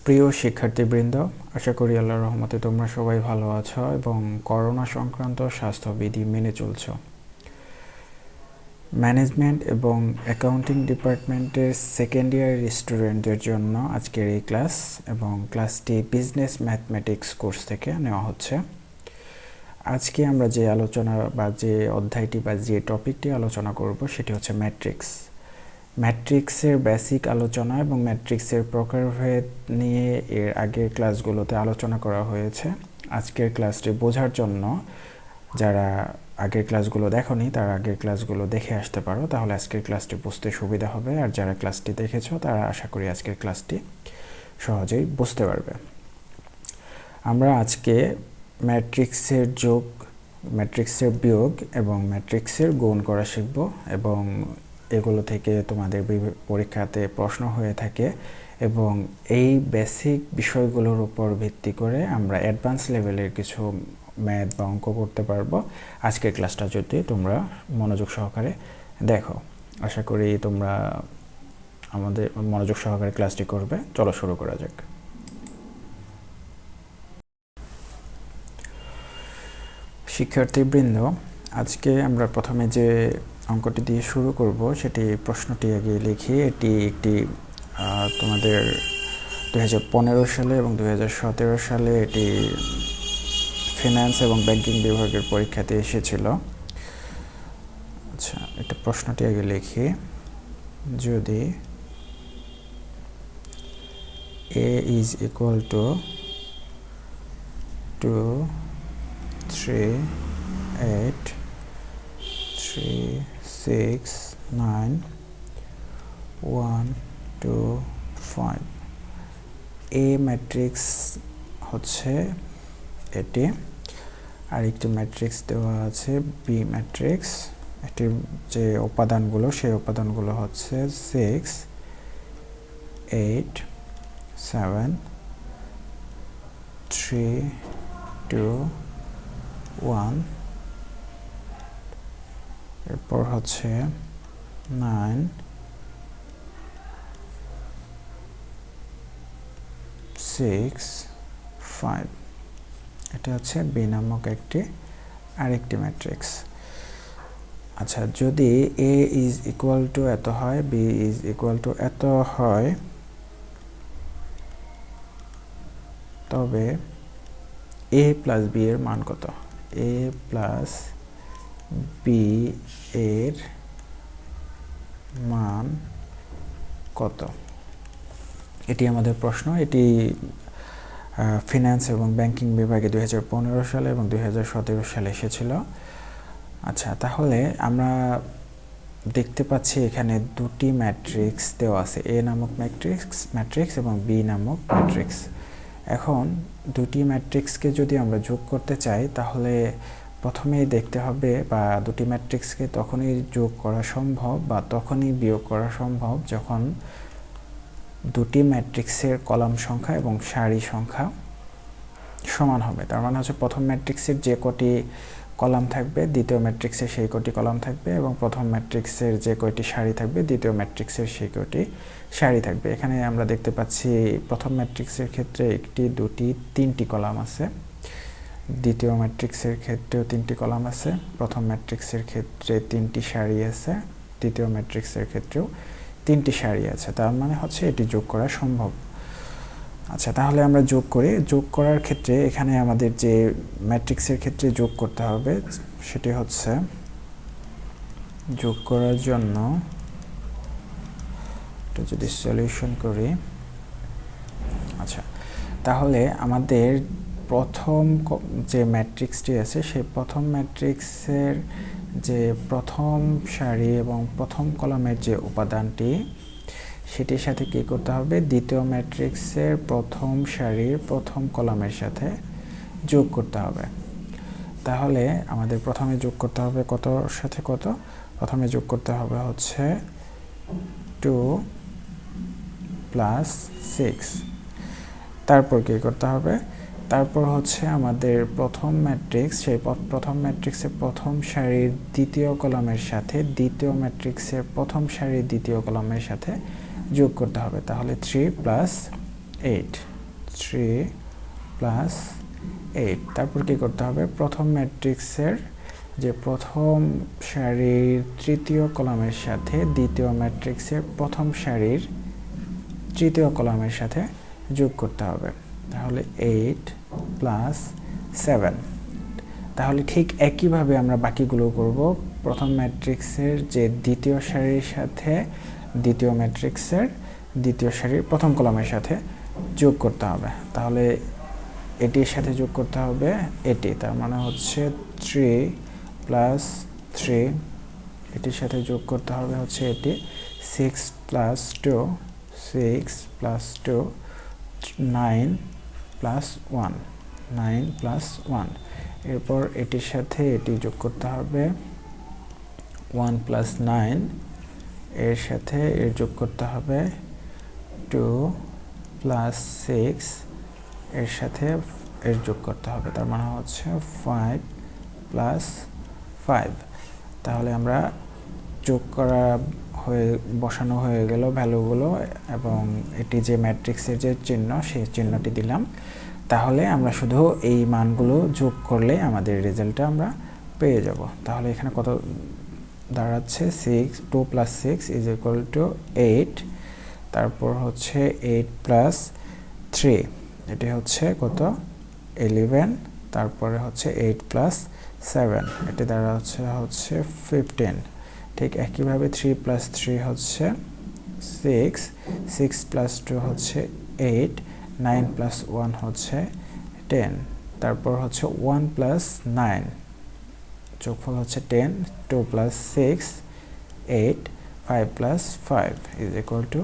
প্রিয় শিক্ষার্থীবৃন্দ, আশা করি আল্লাহর রহমতে তোমরা সবাই ভালো আছো এবং করোনা সংক্রান্ত স্বাস্থ্যবিধি মেনে চলছো। ম্যানেজমেন্ট এবং অ্যাকাউন্টিং ডিপার্টমেন্টের সেকেন্ড ইয়ারের স্টুডেন্টদের জন্য আজকের এই ক্লাস এবং ক্লাসটি বিজনেস ম্যাথমেটিক্স কোর্স থেকে নেওয়া হচ্ছে। আজকে আমরা যে আলোচনা বা যে অধ্যায়টি বা যে টপিকটি আলোচনা করব সেটি হচ্ছে ম্যাট্রিক্স। ম্যাট্রিক্সের বেসিক আলোচনা এবং ম্যাট্রিক্সের প্রকারভেদ নিয়ে এর আগের ক্লাসগুলোতে আলোচনা করা হয়েছে। আজকের ক্লাসটি বোঝার জন্য যারা আগের ক্লাসগুলো দেখোনি তারা আগের ক্লাসগুলো দেখে আসতে পারো, তাহলে আজকের ক্লাসটি বুঝতে সুবিধা হবে। আর যারা ক্লাসটি দেখেছো তারা আশা করি আজকের ক্লাসটি সহজেই বুঝতে পারবে। আমরা আজকে ম্যাট্রিক্সের যোগ, ম্যাট্রিক্সের বিয়োগ এবং ম্যাট্রিক্সের গুণ করা শিখব এবং এগুলো থেকে তোমাদের পরীক্ষাতে প্রশ্ন হয়ে থাকে এবং এই বেসিক বিষয়গুলোর উপর ভিত্তি করে আমরা অ্যাডভান্স লেভেলের কিছু ম্যাথ বা অঙ্ক করতে পারবো। আজকের ক্লাসটা যদি তোমরা মনোযোগ সহকারে দেখো, আশা করি তোমরা আমাদের মনোযোগ সহকারে ক্লাসটি করবে। চলো শুরু করা যাক। শিক্ষার্থীবৃন্দ, আজকে আমরা প্রথমে যে অঙ্কটি দিয়ে শুরু করব সেটি প্রশ্নটি আগে লিখি। এটি একটি তোমাদের 2015 সালে এবং 2017 সালে এটি ফিন্যান্স এবং ব্যাংকিং বিভাগের পরীক্ষাতে এসেছিল। আচ্ছা, এটা প্রশ্নটি আগে লিখি। যদি a is equal to 2 3 8 3 6 9 1 2 5 A matrix হচ্ছে এটি, আর একটি ম্যাট্রিক্স দেওয়া আছে বি ম্যাট্রিক্স। এটির যে উপাদানগুলো সেই উপাদানগুলো হচ্ছে 6 8 7 3 2 1, এরপর হচ্ছে 9 6 5। এটা হচ্ছে বি নামক আরেকটি ম্যাট্রিক্স। আচ্ছা, যদি a ইজ ইকুয়াল টু এত হয়, b ইজ ইকুয়াল টু এত হয়, তবে a প্লাস b এর মান কত? a প্লাস b এর মান কত? এটি আমাদের প্রশ্ন। এটি ফিন্যান্স এবং ব্যাংকিং বিভাগে 2015 সালে এবং 2017 সালে এসেছিল। আচ্ছা, তাহলে আমরা দেখতে পাচ্ছি এখানে দুটি ম্যাট্রিক্স দেওয়া আছে, a নামক ম্যাট্রিক্স এবং b নামক ম্যাট্রিক্স। এখন দুটি ম্যাট্রিক্সকে যদি আমরা যোগ করতে চাই তাহলে প্রথমেই দেখতে হবে, বা দুটি ম্যাট্রিক্সকে তখনই যোগ করা সম্ভব বা তখনই বিয়োগ করা সম্ভব যখন দুটি ম্যাট্রিক্সের কলাম সংখ্যা এবং সারি সংখ্যা সমান হবে। তার মানে হচ্ছে প্রথম ম্যাট্রিক্সের যে কটি কলাম থাকবে দ্বিতীয় ম্যাট্রিক্সের সেই কটি কলাম থাকবে, এবং প্রথম ম্যাট্রিক্সের যে কয়টি সারি থাকবে দ্বিতীয় ম্যাট্রিক্সের সেই কয়টি সারি থাকবে। এখানে আমরা দেখতে পাচ্ছি প্রথম ম্যাট্রিক্সের ক্ষেত্রে একটি, দুটি, তিনটি কলাম আছে, দ্বিতীয় ম্যাট্রিক্সের ক্ষেত্রেও তিনটি কলাম আছে, প্রথম ম্যাট্রিক্সের ক্ষেত্রে তিনটি সারি আছে, দ্বিতীয় ম্যাট্রিক্সের ক্ষেত্রেও তিনটি সারি আছে। তার মানে হচ্ছে এটি যোগ করা সম্ভব। আচ্ছা, তাহলে আমরা যোগ করি। যোগ করার ক্ষেত্রে এখানে আমাদের যে ম্যাট্রিক্সের ক্ষেত্রে যোগ করতে হবে সেটি হচ্ছে, যোগ করার জন্য এটা যদি সলিউশন করি, আচ্ছা, তাহলে আমাদের প্রথম যে ম্যাট্রিক্সটি আছে সেই প্রথম ম্যাট্রিক্সের যে প্রথম সারি এবং প্রথম কলামের যে উপাদানটি সেটির সাথে কী করতে হবে? দ্বিতীয় ম্যাট্রিক্সের প্রথম সারির প্রথম কলামের সাথে যোগ করতে হবে। তাহলে আমাদের প্রথমে যোগ করতে হবে কতর সাথে কত? প্রথমে যোগ করতে হবে হচ্ছে 2 প্লাস 6। তারপর কী করতে হবে? তারপর হচ্ছে আমাদের প্রথম ম্যাট্রিক্স, সেই প্রথম ম্যাট্রিক্সের প্রথম সারির দ্বিতীয় কলামের সাথে দ্বিতীয় ম্যাট্রিক্সের প্রথম সারির দ্বিতীয় কলামের সাথে যোগ করতে হবে। তাহলে 3 প্লাস 8 3 প্লাস 8। তারপর কি করতে হবে, প্রথম ম্যাট্রিক্সের যে প্রথম সারির তৃতীয় কলামের সাথে দ্বিতীয় ম্যাট্রিক্সের প্রথম সারির তৃতীয় কলামের সাথে যোগ করতে হবে। তাহলে 8 প্লাস 7। তাহলে ঠিক একইভাবে আমরা বাকিগুলো করব। প্রথম ম্যাট্রিক্সের যে দ্বিতীয় সারির সাথে দ্বিতীয় ম্যাট্রিক্সের দ্বিতীয় সারির প্রথম কলামের সাথে যোগ করতে হবে। তাহলে এটির সাথে যোগ করতে হবে এটি, তার মানে হচ্ছে 3 প্লাস 3। এটির সাথে যোগ করতে হবে হচ্ছে এটি 6 প্লাস 2, 6 প্লাস 2, 9 প্লাস 1, 9 প্লাস 1। এরপর এটির সাথে এটি যোগ করতে হবে 1 প্লাস 9। এর সাথে এর যোগ করতে হবে 2 প্লাস 6। এর সাথে এর যোগ করতে হবে, তার মানে হচ্ছে 5 প্লাস 5। তাহলে আমরা যোগ করা হয়ে বসানো হয়ে গেল ভ্যালুগুলো, এবং এটি যে ম্যাট্রিক্সের যে চিহ্ন সেই চিহ্নটি দিলাম। তাহলে আমরা শুধু এই মানগুলো যোগ করলে আমাদের রেজাল্টটা আমরা পেয়ে যাব। তাহলে এখানে কত দাঁড়াচ্ছে, 2 প্লাস 6 ইজ ইকুয়াল টু 8। তারপর হচ্ছে 8 প্লাস 3, এটি হচ্ছে কত, 11। তারপরে হচ্ছে 8 প্লাস 7, এটি দ্বারা হচ্ছে 15। ঠিক একইভাবে 3 প্লাস 3 হচ্ছে 6, 6 প্লাস 2 হচ্ছে 8, 9 প্লাস 1 হচ্ছে 10। তারপর হচ্ছে 1 প্লাস 9, যোগফল হচ্ছে 10, 2 plus 6 8, 5 plus 5 is equal two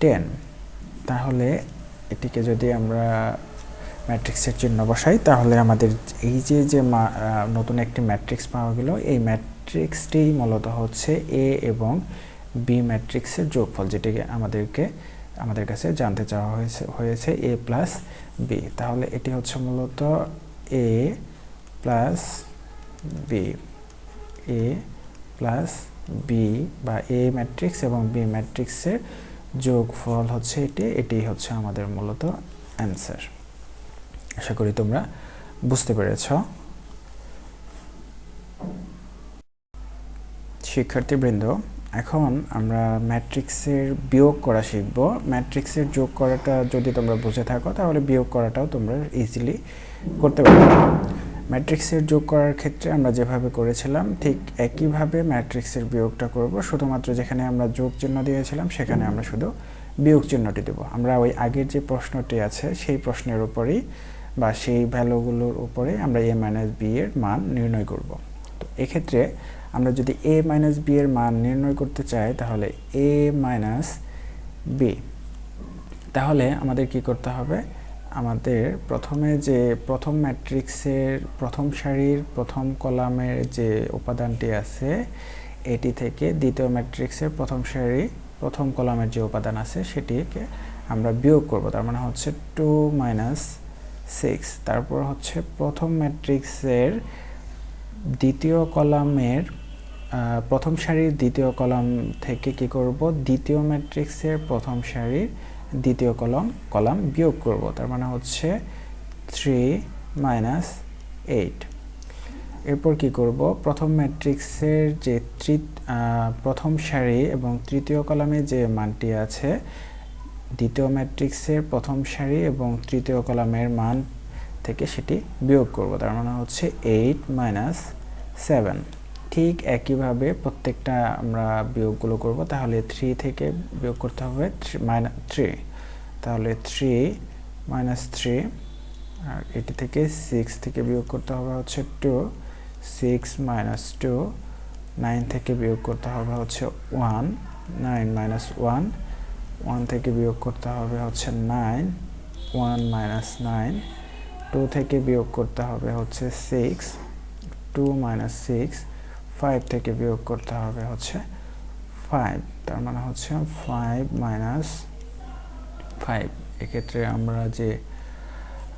10। তাহলে এটিকে যদি আমরা ম্যাট্রিক্সের চিহ্ন বসাই, তাহলে আমাদের এই যে নতুন একটি ম্যাট্রিক্স পাওয়া গেল, এই ম্যাট্রিক্সটি মূলত হচ্ছে এ এবং বি ম্যাট্রিক্সের যোগফল, যেটিকে আমাদের কাছে জানতে চাওয়া হয়েছে এ প্লাস বি। তাহলে এটি হচ্ছে মূলত এ প্লাস বি, এ প্লাস বি বা এ ম্যাট্রিক্স এবং বি ম্যাট্রিক্সের যোগফল হচ্ছে এটি হচ্ছে আমাদের মূলত অ্যান্সার। আশা করি তোমরা বুঝতে পেরেছ। শিক্ষার্থীবৃন্দ, এখন আমরা ম্যাট্রিক্সের বিয়োগ করা শিখব। ম্যাট্রিক্সের যোগ করাটা যদি তোমরা বুঝে থাকো, তাহলে বিয়োগ করাটাও তোমরা ইজিলি করতে পারবে। ম্যাট্রিক্সের যোগ করার ক্ষেত্রে আমরা যেভাবে করেছিলাম ঠিক একইভাবে ম্যাট্রিক্সের বিয়োগটা করব, শুধুমাত্র যেখানে আমরা যোগ চিহ্ন দিয়েছিলাম সেখানে আমরা শুধু বিয়োগ চিহ্নটি দেব। আমরা ওই আগের যে প্রশ্নটি আছে সেই প্রশ্নের উপরেই বা সেই ভ্যালুগুলোর উপরে আমরা a মাইনাস বি এর মান নির্ণয় করব। তো এক্ষেত্রে আমরা যদি a মাইনাস বি এর মান নির্ণয় করতে চাই, তাহলে a মাইনাস বি, তাহলে আমাদের কি করতে হবে, আমাদের প্রথমে যে প্রথম ম্যাট্রিক্সের প্রথম সারির প্রথম কলামের যে উপাদানটি আছে এটি থেকে দ্বিতীয় ম্যাট্রিক্সের প্রথম সারি প্রথম কলামের যে উপাদান আছে সেটিকে আমরা বিয়োগ করব। তার মানে হচ্ছে 2 মাইনাস 6। তারপর হচ্ছে প্রথম ম্যাট্রিক্সের দ্বিতীয় কলামের প্রথম সারির দ্বিতীয় কলাম থেকে কি করব, দ্বিতীয় ম্যাট্রিক্সের প্রথম সারির দ্বিতীয় কলাম বিয়োগ করব। তার মানে হচ্ছে 3 মাইনাস 8। এরপর কি করব, প্রথম ম্যাট্রিক্সের যে প্রথম সারি এবং তৃতীয় কলামে যে মানটি আছে দ্বিতীয় ম্যাট্রিক্সের প্রথম সারি এবং তৃতীয় কলামের মান থেকে সেটি বিয়োগ করব। তার মানে হচ্ছে 8 মাইনাস 7। ঠিক একইভাবে প্রত্যেকটা আমরা বিয়োগগুলো করব। তাহলে 3 থেকে বিয়োগ করতে হবে 3, তাহলে 3 মাইনাস 3। আর এটি থেকে 6 থেকে বিয়োগ করতে হবে হচ্ছে 2, 6 মাইনাস 2। 9 থেকে বিয়োগ করতে হবে হচ্ছে 1, 9 মাইনাস 1। 1 থেকে বিয়োগ করতে হবে হচ্ছে 9, 1 মাইনাস 9। 2 থেকে বিয়োগ করতে হবে হচ্ছে 6, 2 মাইনাস 6। 5 থেকে বিয়োগ করতে হবে হচ্ছে 5, তার মানে হচ্ছে 5 মাইনাস 5। এক্ষেত্রে আমরা যে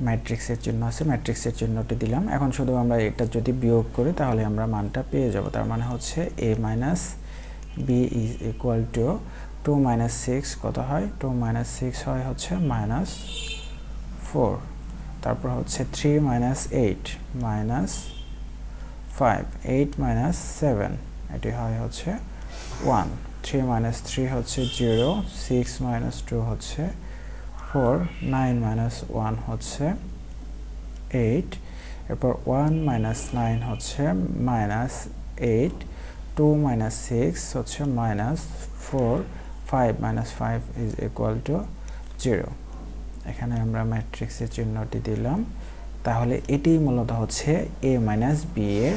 ম্যাট্রিক্সের চিহ্ন আছে ম্যাট্রিক্সের চিহ্নটি দিলাম। এখন শুধু আমরা এটা যদি বিয়োগ করি তাহলে আমরা মানটা পেয়ে যাব। তার মানে হচ্ছে a minus B is equal to 2 minus 6 কত হয়, 2 মাইনাস 6 হয় হচ্ছে মাইনাস 4, তারপর হচ্ছে 3 মাইনাস 8 মাইনাস 5, 8 মাইনাস 7 এটি হয় হচ্ছে 1, 3 মাইনাস 3 হচ্ছে 0, 6 মাইনাস 2 হচ্ছে 4, 9 মাইনাস 1 হচ্ছে 8, এরপর 1 মাইনাস 9 হচ্ছে মাইনাস 8, 2 মাইনাস 6 হচ্ছে minus 4, 5 minus 5 is equal two 0। এখানে আমরা ম্যাট্রিক্সের চিহ্নটি দিলাম। তাহলে এটি মূলত হচ্ছে a মাইনাস b এর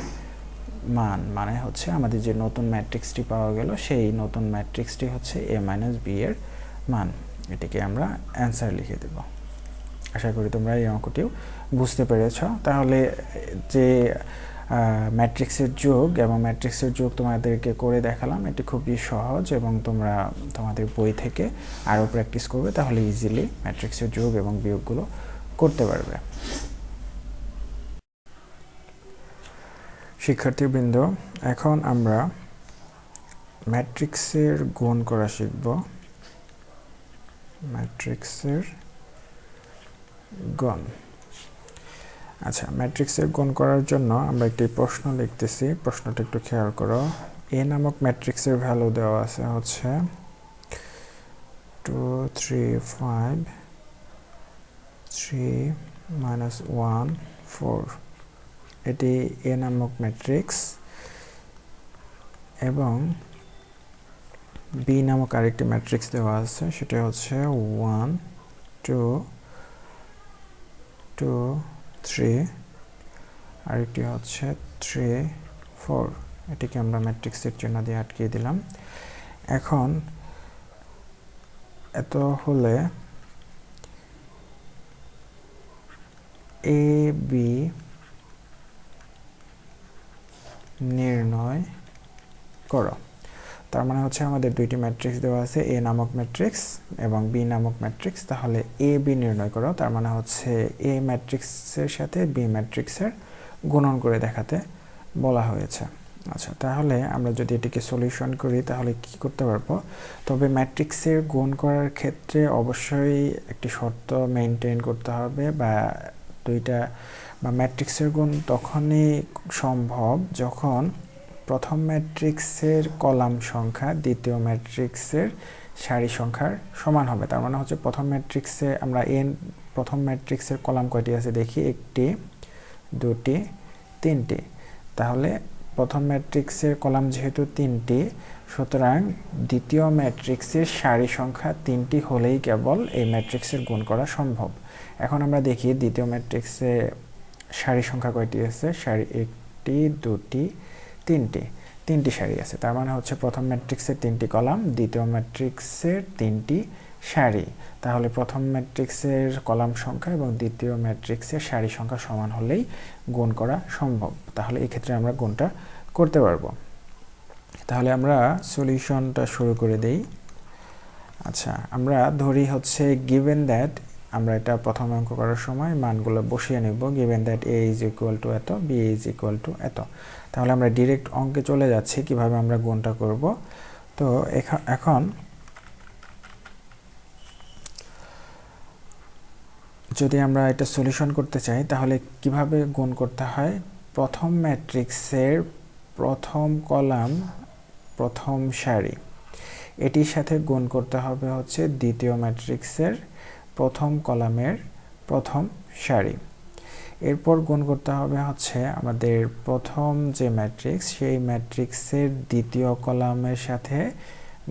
মান, মানে হচ্ছে আমাদের যে নতুন ম্যাট্রিক্সটি পাওয়া গেল সেই নতুন ম্যাট্রিক্সটি হচ্ছে a মাইনাস b এর মান। এটিকে আমরা অ্যান্সার লিখে দেব। আশা করি তোমরা এই অঙ্কটিও বুঝতে পেরেছ। তাহলে যে ম্যাট্রিক্সের যোগ এবং ম্যাট্রিক্সের যোগ তোমাদেরকে করে দেখালাম, এটি খুবই সহজ এবং তোমরা তোমাদের বই থেকে আরও প্র্যাকটিস করবে, তাহলে ইজিলি ম্যাট্রিক্সের যোগ এবং বিয়োগগুলো করতে পারবে। শিক্ষার্থীবৃন্দ, এখন আমরা ম্যাট্রিক্সের গুণ করা শিখব। ম্যাট্রিক্সের গুণ। আচ্ছা, ম্যাট্রিক্সের গুণ করার জন্য আমরা একটি প্রশ্ন লিখতেছি। প্রশ্নটা একটু খেয়াল করো। এ নামক ম্যাট্রিক্সের ভ্যালু দেওয়া আছে হচ্ছে 2 3 5 3 মাইনাস 1 4। এটি এ নামক ম্যাট্রিক্স এবং বি নামক আরেকটি ম্যাট্রিক্স দেওয়া আছে, সেটা হচ্ছে 1 2 2 3, আরেকটি হচ্ছে 3 4। এটিকে আমরা ম্যাট্রিক্সের চিহ্ন দিয়ে আটকিয়ে দিলাম। এখন এত হলে এ বি নির্ণয় করো। তার মানে হচ্ছে আমাদের দুইটি ম্যাট্রিক্স দেওয়া আছে, এ নামক ম্যাট্রিক্স এবং বি নামক ম্যাট্রিক্স। তাহলে এ বি নির্ণয় করো, তার মানে হচ্ছে এ ম্যাট্রিক্সের সাথে বি ম্যাট্রিক্সের গুণন করে দেখাতে বলা হয়েছে। আচ্ছা, তাহলে আমরা যদি এটিকে সলিউশন করি তাহলে কি করতে পারবো? তবে ম্যাট্রিক্সের গুণ করার ক্ষেত্রে অবশ্যই একটি শর্ত মেনটেন করতে হবে, বা ম্যাট্রিক্সের গুণ তখনই সম্ভব যখন প্রথম ম্যাট্রিক্সের কলাম সংখ্যা দ্বিতীয় ম্যাট্রিক্সের সারি সংখ্যার সমান হবে। তার মানে হচ্ছে প্রথম ম্যাট্রিক্সে আমরা প্রথম ম্যাট্রিক্সের কলাম কয়টি আছে দেখি, 1টি 2টি 3টি। তাহলে প্রথম ম্যাট্রিক্সের কলাম যেহেতু 3টি, সুতরাং দ্বিতীয় ম্যাট্রিক্সের সারি সংখ্যা 3টি হলেই কেবল এই ম্যাট্রিক্সের গুণ করা সম্ভব। এখন আমরা দেখি দ্বিতীয় ম্যাট্রিক্সে সারি সংখ্যা কয়টি আছে। সারি 1টি 2টি 3টি সারি আছে। তার মানে হচ্ছে প্রথম ম্যাট্রিক্সের 3টি কলাম, দ্বিতীয় ম্যাট্রিক্সের 3টি সারি। তাহলে প্রথম ম্যাট্রিক্সের কলাম সংখ্যা এবং দ্বিতীয় ম্যাট্রিক্সের সারি সংখ্যা সমান হলেই গুণ করা সম্ভব। তাহলে এই ক্ষেত্রে আমরা গুণটা করতে পারবো। তাহলে আমরা সলিউশনটা শুরু করে দেই। আচ্ছা, আমরা ধরি হচ্ছে গিভেন দ্যাট, আমরা এটা প্রথম অঙ্ক করার সময় মানগুলো বসিয়ে নেব। Given that a is equal two এত, বি ইজ ইকুয়াল টু এত। তাহলে আমরা ডিরেক্ট অঙ্কে চলে যাচ্ছি কিভাবে আমরা গুণটা করব। তো এখন যদি আমরা এটা সলিউশন করতে চাই তাহলে কিভাবে গুণ করতে হয়? প্রথম ম্যাট্রিক্সের প্রথম কলাম প্রথম সারি, এটির সাথে গুণ করতে হবে হচ্ছে দ্বিতীয় ম্যাট্রিক্সের প্রথম কলামের প্রথম সারি। এরপর গুণ করতে হবে হচ্ছে আমাদের প্রথম যে ম্যাট্রিক্স, সেই ম্যাট্রিক্সের দ্বিতীয় কলামের সাথে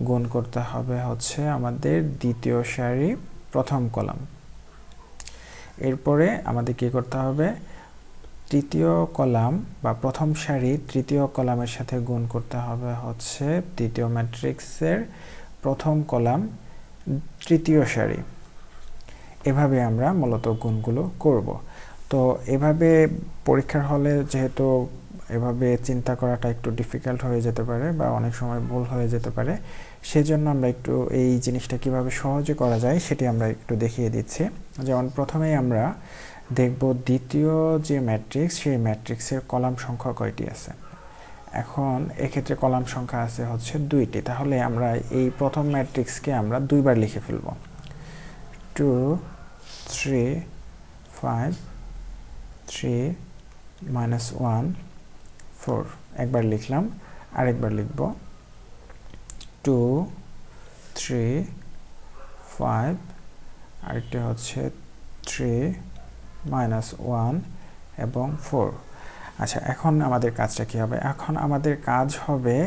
গুণ করতে হবে হচ্ছে আমাদের দ্বিতীয় সারি প্রথম কলাম। এরপরে আমাদের কি করতে হবে? তৃতীয় কলাম বা প্রথম সারি তৃতীয় কলামের সাথে গুণ করতে হবে হচ্ছে দ্বিতীয় ম্যাট্রিক্সের প্রথম কলাম তৃতীয় সারি। এভাবে আমরা মূলত গুণগুলো করব। তো এভাবে পরীক্ষার হলে যেহেতু এভাবে চিন্তা করাটা একটু ডিফিকাল্ট হয়ে যেতে পারে বা অনেক সময় ভুল হয়ে যেতে পারে, সেজন্য আমরা একটু এই জিনিসটা কিভাবে সহজে করা যায় সেটি আমরা একটু দেখিয়ে দিচ্ছি। যেমন প্রথমেই আমরা দেখব দ্বিতীয় যে ম্যাট্রিক্স, সেই ম্যাট্রিক্সের কলাম সংখ্যা কয়টি আছে। এখন এক্ষেত্রে কলাম সংখ্যা আছে হচ্ছে 2টি। তাহলে আমরা এই প্রথম ম্যাট্রিক্সকে আমরা দুইবার লিখে ফেলব। 2 3 5 3 minus 1 4 একবার লিখলাম, আরেকবার লিখব 2 3 5, আরেকটা হচ্ছে 3 minus 1 এবং 4। আচ্ছা, এখন আমাদের কাজটা কি হবে? এখন আমাদের কাজ হবে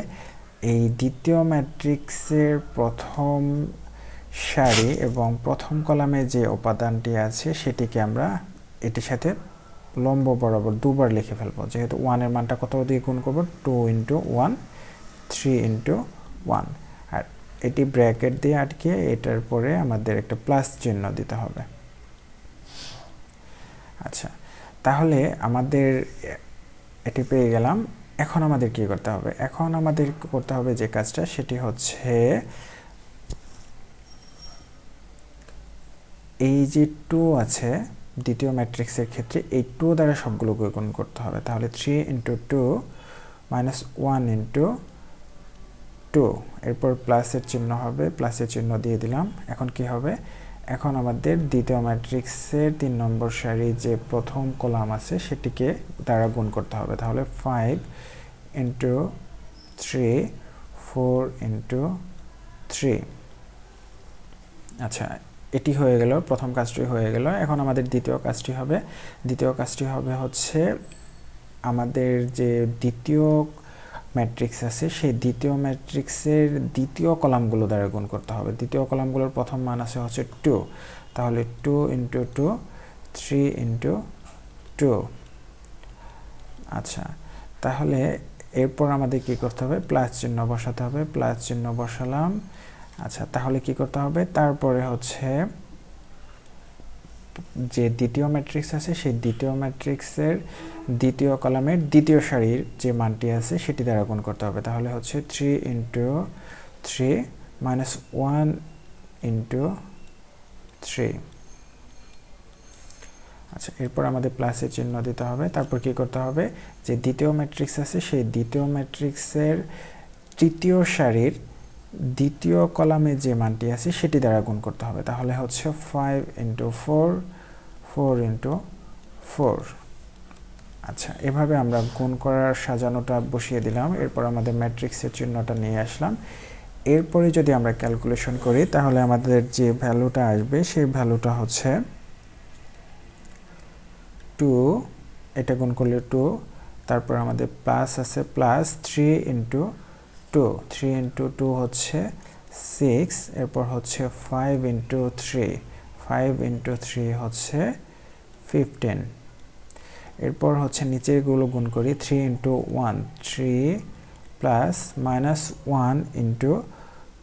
এই দ্বিতীয় ম্যাট্রিক্সের প্রথম সারি এবং প্রথম কলামে যে উপাদানটি আছে সেটিকে আমরা এটির সাথে লম্ব বরাবর দুবার লিখে ফেলবো। যেহেতু 1 এর মানটা কত দিয়ে গুণ করব? 2 × 1 3 × 1, আর এটি ব্র্যাকেট দিয়ে আটকে এটার পরে আমাদের একটা প্লাস চিহ্ন দিতে হবে। আচ্ছা, তাহলে আমাদের এটি পেয়ে গেলাম। এখন আমাদের কি করতে হবে? এখন আমাদের করতে হবে যে কাজটা, সেটি হচ্ছে এই যে 2 আছে দ্বিতীয় ম্যাট্রিক্সের ক্ষেত্রে, এই 2 দ্বারা সবগুলোকে গুণ করতে হবে। তাহলে 3 × 2 minus 1 × 2, এরপর প্লাসের চিহ্ন হবে, প্লাসের চিহ্ন দিয়ে দিলাম। এখন কি হবে? এখন আমাদের দ্বিতীয় ম্যাট্রিক্সের 3 নম্বর সারি যে প্রথম কলাম আছে সেটিকে দ্বারা গুণ করতে হবে। তাহলে 5 × 3 4 × 3। আচ্ছা, এটি হয়ে গেল, প্রথম কাজটি হয়ে গেল। এখন আমাদের দ্বিতীয় কাজটি হবে। দ্বিতীয় কাজটি হবে হচ্ছে আমাদের যে দ্বিতীয় ম্যাট্রিক্স আছে সেই দ্বিতীয় ম্যাট্রিক্সের দ্বিতীয় কলামগুলো দ্বারা গুণ করতে হবে। দ্বিতীয় কলামগুলোর প্রথম মান আছে হচ্ছে 2, তাহলে 2 × 2 3 × 2। আচ্ছা, তাহলে এরপর আমাদের কি করতে হবে? প্লাস চিহ্ন বসাতে হবে, প্লাস চিহ্ন বসালাম। আচ্ছা, তাহলে কি করতে হবে? তারপরে হচ্ছে যে দ্বিতীয় ম্যাট্রিক্স আছে সেই দ্বিতীয় ম্যাট্রিক্সের দ্বিতীয় কলামের দ্বিতীয় সারির যে মানটি আছে সেটি দ্বারা গুণ করতে হবে। তাহলে হচ্ছে 3 × 3 minus 1 × 3। আচ্ছা, এরপর আমাদের প্লাসের চিহ্ন দিতে হবে। তারপর কি করতে হবে? যে দ্বিতীয় ম্যাট্রিক্স আছে সেই দ্বিতীয় ম্যাট্রিক্সের তৃতীয় সারির দ্বিতীয় কলামে যে মানটি আছে সেটি দ্বারা গুণ করতে হবে। তাহলে হচ্ছে 5 × 4 4 × 4। আচ্ছা, এভাবে আমরা গুণ করার সাজানোটা বসিয়ে দিলাম। এরপর আমাদের ম্যাট্রিক্সের চিহ্নটা নিয়ে আসলাম। এরপরে যদি আমরা ক্যালকুলেশন করি তাহলে আমাদের যে ভ্যালুটা আসবে সেই ভ্যালুটা হচ্ছে 2, এটা গুণ করলে 2, তারপর আমাদের প্লাস আছে প্লাস 3 × 2, 3 × 2 হচ্ছে 6, এরপর হচ্ছে 5 × 3, 5 × 3 হচ্ছে 15। এরপর হচ্ছে নিচেরগুলো গুণ করি, 3 × 1 3 প্লাস মাইনাস 1 ×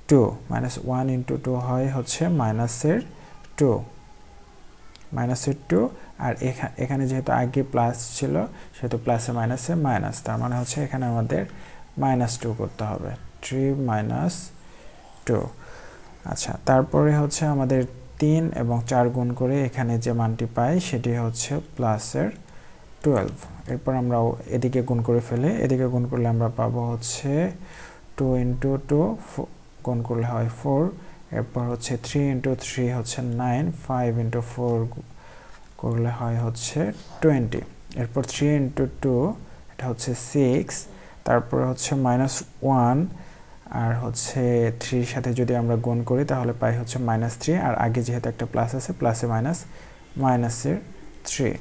2, মাইনাস 1 × 2 হয় হচ্ছে মাইনাসের 2, মাইনাসের 2। আর এখানে যেহেতু আগে প্লাস ছিল সেহেতু প্লাসে মাইনাসে মাইনাস, তার মানে হচ্ছে এখানে আমাদের -2 করতে হবে, 3 - 2। আচ্ছা, তারপরে হচ্ছে আমাদের 3 এবং 4 গুণ করে এখানে যে মানটি পাই সেটি হচ্ছে প্লাসের 12। এরপর আমরা এদিকে গুণ করে ফেলে, এদিকে গুণ করলে আমরা পাবো হচ্ছে 2 × 2 গুণ করলে হয় 4, এরপর হচ্ছে 3 × 3 হচ্ছে 9, 5 × 4 করলে হয় হচ্ছে 20, এরপর 3 × 2 এটা হচ্ছে 6, তারপরে হচ্ছে -1 আর হচ্ছে 3 সাথে যদি আমরা গুণ করি তাহলে পাই হচ্ছে -3, আর আগে যেহেতু একটা প্লাস আছে প্লাসে মাইনাস মাইনাসের 3,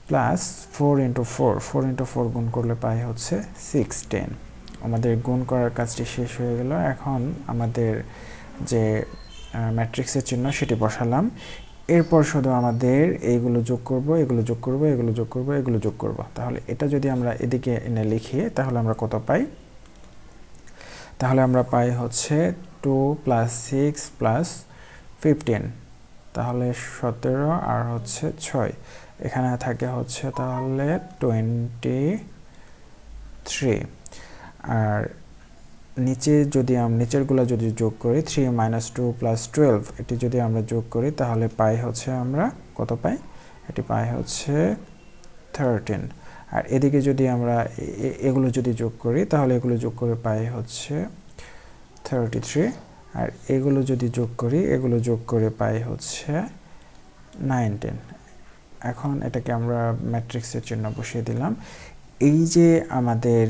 প্লাস 4 × 4 4 × 4 গুণ করলে পাই হচ্ছে 16। আমাদের গুণ করার কাজটি শেষ হয়ে গেল। এখন আমাদের যে ম্যাট্রিক্সের চিহ্ন সেটি বসালাম। এরপর শুধু আমাদের এইগুলো যোগ করব, এগুলো যোগ করব, এগুলো যোগ করব, এগুলো যোগ করব। তাহলে এটা যদি আমরা এদিকে এনে লিখি তাহলে আমরা কত পাই? তাহলে আমরা পাই হচ্ছে 2 + 6 + 15, তাহলে 17 আর হচ্ছে 6, এখানে থাকে হচ্ছে তাহলে 23। আর নিচে যদি নিচেরগুলো যদি যোগ করি 3 - 2 + 12, এটি যদি আমরা যোগ করি তাহলে পাই হচ্ছে আমরা কত পাই? এটি পাই হচ্ছে 13। আর এদিকে যদি আমরা এগুলো যদি যোগ করি তাহলে এগুলো যোগ করে পাই হচ্ছে 33, আর এগুলো যদি যোগ করি এগুলো যোগ করে পাই হচ্ছে 9 10। এখন এটাকে আমরা ম্যাট্রিক্সের চিহ্ন বসিয়ে দিলাম। এই যে আমাদের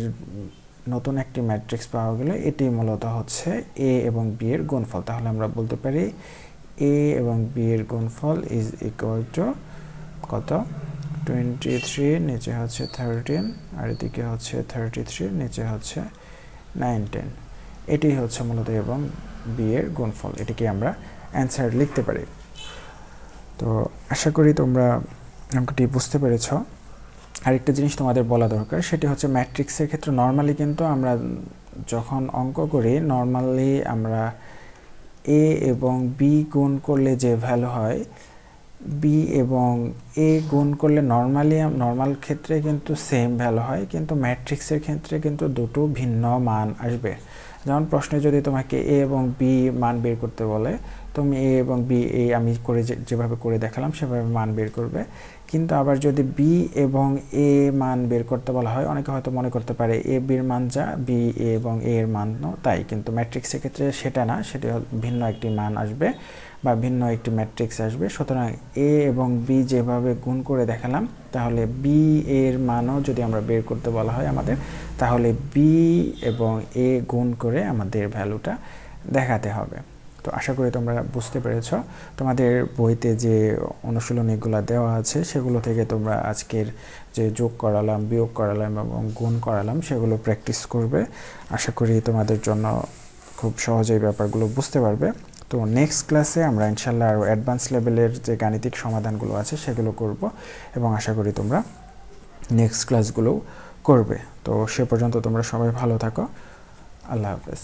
নতুন একটি ম্যাট্রিক্স পাওয়া গেল, এটি মূলত হচ্ছে এ এবং বি এর গুণফল। তাহলে আমরা বলতে পারি এ এবং বি এর গুণফল ইজ ইকুয়াল টু কত? 23, নিচে হচ্ছে 13, আর এদিকে হচ্ছে 33, নিচে হচ্ছে 9 10। এটি হচ্ছে মূলত এবং বি এর গুণফল। এটিকে আমরা অ্যান্সার লিখতে পারি। তো আশা করি তোমরা অঙ্কটি বুঝতে পেরেছ। আরেকটা জিনিস তোমাদের বলা দরকার, সেটি হচ্ছে ম্যাট্রিক্সের ক্ষেত্রে নর্মালি কিন্তু আমরা যখন অঙ্ক করি, নর্মালি আমরা এ এবং বি গুণ করলে যে ভ্যালু হয়, বি এবং এ গুণ করলে নর্মাল ক্ষেত্রে কিন্তু সেম ভ্যালু হয়, কিন্তু ম্যাট্রিক্সের ক্ষেত্রে কিন্তু দুটো ভিন্ন মান আসবে। যেমন প্রশ্নে যদি তোমাকে এ এবং বি মান বের করতে বলে, তুমি এ এবং বি আমি যেভাবে করে দেখালাম সেভাবে মান বের করবে। কিন্তু আবার যদি বি এবং এ মান বের করতে বলা হয়, অনেকে হয়তো মনে করতে পারে এ বির মান যা, বি এ এবং এ এর মান তাই, কিন্তু ম্যাট্রিক্সের ক্ষেত্রে সেটা না, সেটি ভিন্ন একটি মান আসবে বা ভিন্ন একটি ম্যাট্রিক্স আসবে। সুতরাং এ এবং বি যেভাবে গুণ করে দেখালাম, তাহলে বি এর মানও যদি আমরা বের করতে বলা হয় আমাদের, তাহলে বি এবং এ গুণ করে আমাদের ভ্যালুটা দেখাতে হবে। তো আশা করি তোমরা বুঝতে পেরেছ। তোমাদের বইতে যে অনুশীলনীগুলো দেওয়া আছে সেগুলো থেকে তোমরা আজকের যে যোগ করালাম, বিয়োগ করালাম এবং গুণ করালাম সেগুলো প্র্যাকটিস করবে। আশা করি তোমাদের জন্য খুব সহজেই ব্যাপারগুলো বুঝতে পারবে। তো নেক্সট ক্লাসে আমরা ইনশাল্লাহ আরও অ্যাডভান্স লেভেলের যে গাণিতিক সমাধানগুলো আছে সেগুলো করব, এবং আশা করি তোমরা নেক্সট ক্লাসগুলোও করবে। তো সে পর্যন্ত তোমরা সবাই ভালো থাকো। আল্লাহ হাফেজ।